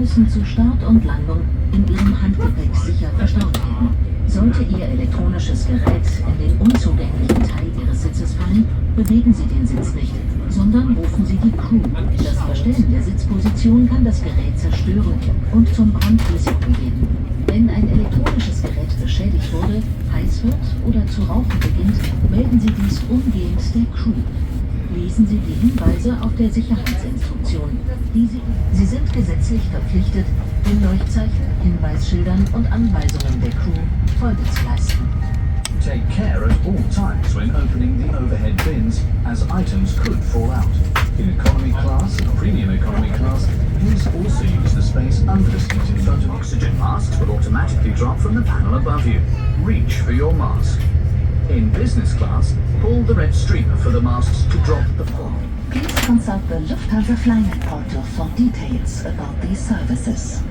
müssen zu Start und Landung in Ihrem Handgepäck sicher verstaut werden. Sollte Ihr elektronisches Gerät in den unzugänglichen Teil Ihres Sitzes fallen, bewegen Sie den Sitz nicht, sondern rufen Sie die Crew. Das Verstellen der Sitzposition kann das Gerät zerstören und zum Brandrisiko geben. Wenn ein elektronisches Gerät beschädigt wurde, heiß wird oder zu rauchen beginnt, melden Sie dies umgehend der Crew. Lesen Sie die Hinweise auf der Sicherheitsinstruktion. Sie sind gesetzlich verpflichtet, den Leuchtzeichen, Hinweisschildern und Anweisungen der Crew Folge zu leisten. Take care at all times when opening the overhead bins, as items could fall out. In economy class and premium economy class, please also use the space under the seat in front of you. Oxygen masks will automatically drop from the panel above you. Reach for your mask. In business class, pull the red streamer for the masks to drop at the floor. Please consult the Lufthansa Flynet portal for details about these services.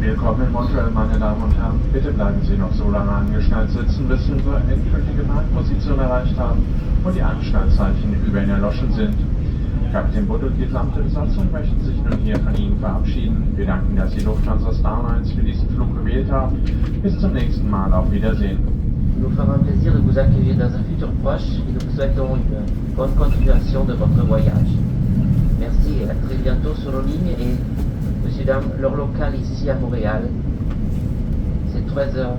Willkommen in Montreal, meine Damen und Herren. Bitte bleiben Sie noch so lange angeschnallt sitzen, bis Sie unsere endgültige Marktposition erreicht haben und die Anschnallzeichen über Ihnen erloschen sind. Kapitän Butt und die gesamte Besatzung möchten sich nun hier von Ihnen verabschieden. Wir danken, dass Sie Lufthansa Star Alliance für diesen Flug gewählt haben. Bis zum nächsten Mal. Auf Wiedersehen. Nous fera un plaisir de vous accueillir dans un futur proche et nous vous souhaitons une bonne continuation de votre voyage. Merci et à très bientôt sur nos lignes et Monsieur, dames, l'heure locale ici à Montréal, c'est 13h40.